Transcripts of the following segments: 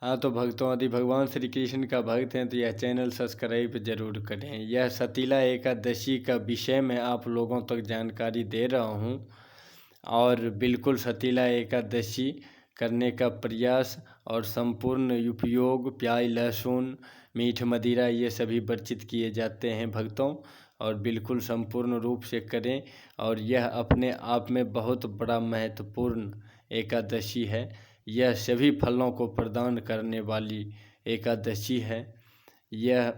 हाँ तो भक्तों, यदि भगवान श्री कृष्ण का भक्त हैं तो यह चैनल सब्सक्राइब जरूर करें। यह सतीला एकादशी का विषय मैं आप लोगों तक जानकारी दे रहा हूँ और बिल्कुल सतीला एकादशी करने का प्रयास और संपूर्ण उपयोग प्याज लहसुन मीठ मदिरा ये सभी वर्जित किए जाते हैं भक्तों, और बिल्कुल संपूर्ण रूप से करें। और यह अपने आप में बहुत बड़ा महत्वपूर्ण एकादशी है। यह सभी फलों को प्रदान करने वाली एकादशी है। यह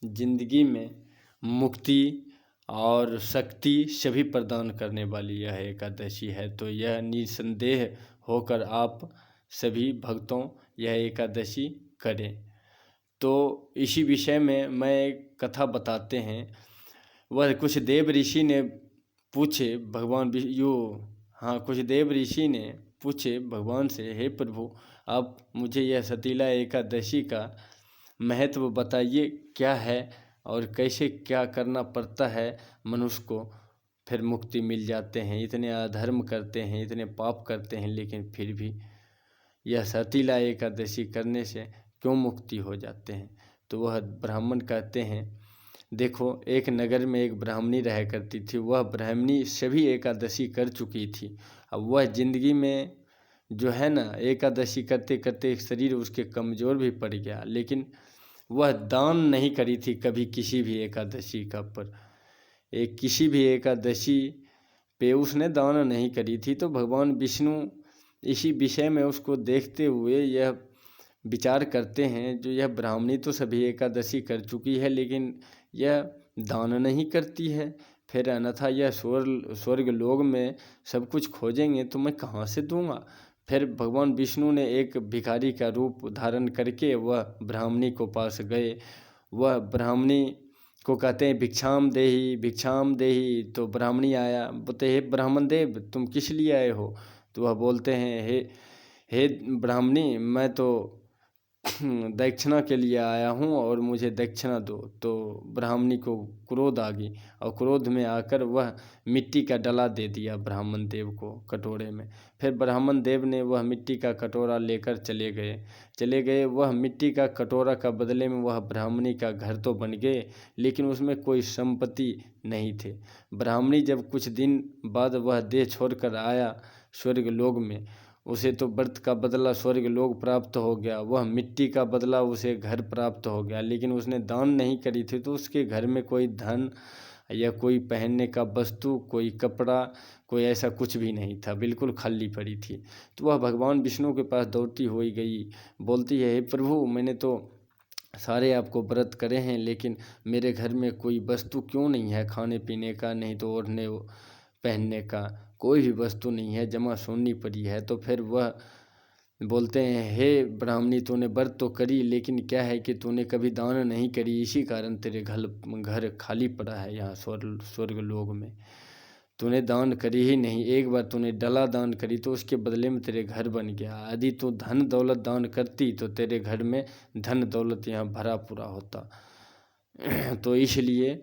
जिंदगी में मुक्ति और शक्ति सभी प्रदान करने वाली यह एकादशी है। तो यह निसंदेह होकर आप सभी भक्तों यह एकादशी करें। तो इसी विषय में मैं एक कथा बताते हैं। वह कुछ देव ऋषि ने पूछे भगवान कुछ देव ऋषि ने पूछे भगवान से, हे प्रभु, आप मुझे यह सतीला एकादशी का महत्व बताइए, क्या है और कैसे क्या करना पड़ता है मनुष्य को, फिर मुक्ति मिल जाते हैं। इतने अधर्म करते हैं, इतने पाप करते हैं, लेकिन फिर भी यह सतीला एकादशी करने से क्यों मुक्ति हो जाते हैं। तो वह ब्राह्मण कहते हैं, देखो, एक नगर में एक ब्राह्मणी रहा करती थी। वह ब्राह्मणी सभी एकादशी कर चुकी थी। अब वह जिंदगी में जो है ना, एकादशी करते करते शरीर उसके कमज़ोर भी पड़ गया, लेकिन वह दान नहीं करी थी कभी किसी भी एकादशी का पर किसी भी एकादशी पे उसने दान नहीं करी थी। तो भगवान विष्णु इसी विषय में उसको देखते हुए यह विचार करते हैं, जो यह ब्राह्मणी तो सभी एकादशी कर चुकी है, लेकिन यह दान नहीं करती है, फिर अन्यथा यह स्वर्ग लोक में सब कुछ खोजेंगे तो मैं कहाँ से दूंगा। फिर भगवान विष्णु ने एक भिखारी का रूप धारण करके वह ब्राह्मणी को पास गए। वह ब्राह्मणी को कहते हैं, भिक्षाम देही भिक्षाम देही। तो ब्राह्मणी आया, बोलते, हे ब्राह्मण देव, तुम किस लिए आए हो। तो वह बोलते हैं, हे ब्राह्मणी, मैं तो दक्षिणा के लिए आया हूँ और मुझे दक्षिणा दो। तो ब्राह्मणी को क्रोध आ गई और क्रोध में आकर वह मिट्टी का डला दे दिया ब्राह्मण देव को कटोरे में। फिर ब्राह्मण देव ने वह मिट्टी का कटोरा लेकर चले गए। वह मिट्टी का कटोरा का बदले में वह ब्राह्मणी का घर तो बन गए, लेकिन उसमें कोई संपत्ति नहीं थे। ब्राह्मणी जब कुछ दिन बाद वह देह छोड़कर आया स्वर्ग लोक में, उसे तो व्रत का बदला स्वर्ग लोक प्राप्त हो गया, वह मिट्टी का बदला उसे घर प्राप्त हो गया, लेकिन उसने दान नहीं करी थी। तो उसके घर में कोई धन या कोई पहनने का वस्तु, कोई कपड़ा, कोई ऐसा कुछ भी नहीं था, बिल्कुल खाली पड़ी थी। तो वह भगवान विष्णु के पास दौड़ती हुई गई, बोलती है, हे प्रभु, मैंने तो सारे आपको व्रत करे हैं, लेकिन मेरे घर में कोई वस्तु क्यों नहीं है, खाने पीने का, नहीं तो ओढ़ने पहनने का कोई भी वस्तु नहीं है, जमा सोनी पड़ी है। तो फिर वह बोलते हैं, हे ब्राह्मणी, तूने व्रत तो करी, लेकिन क्या है कि तूने कभी दान नहीं करी, इसी कारण तेरे घर खाली पड़ा है यहाँ स्वर्ग लोक में। तूने दान करी ही नहीं, एक बार तूने डला दान करी तो उसके बदले में तेरे घर बन गया। यदि तू धन दौलत दान करती तो तेरे घर में धन दौलत यहाँ भरा पूरा होता। तो इसलिए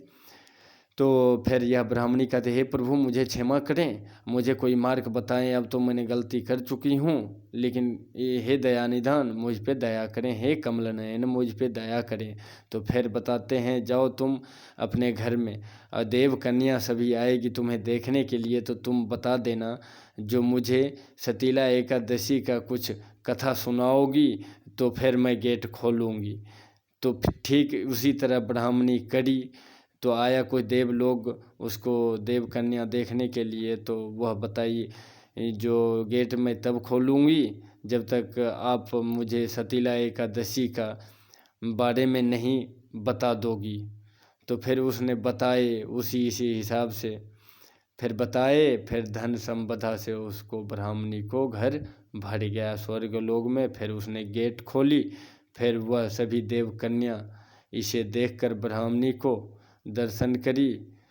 तो फिर यह ब्राह्मणी कहते, हे प्रभु, मुझे क्षमा करें, मुझे कोई मार्ग बताएं, अब तो मैंने गलती कर चुकी हूँ, लेकिन हे दया निधान, मुझ पे दया करें, हे कमल नयन, मुझ पे दया करें। तो फिर बताते हैं, जाओ तुम अपने घर में, और देव कन्या सभी आएगी तुम्हें देखने के लिए, तो तुम बता देना, जो मुझे सतीला एकादशी का कुछ कथा सुनाओगी तो फिर मैं गेट खोलूँगी। तो ठीक उसी तरह ब्राह्मणी करी। तो आया कोई देव लोग उसको देव कन्या देखने के लिए, तो वह बताई, जो गेट मैं तब खोलूँगी जब तक आप मुझे सतीला एकादशी का बारे में नहीं बता दोगी। तो फिर उसने बताए, इसी हिसाब से फिर बताए, फिर धन संपदा से उसको ब्राह्मणी को घर भर गया स्वर्ग लोक में। फिर उसने गेट खोली, फिर वह सभी देव कन्या इसे देखकर ब्राह्मणी को दर्शन करी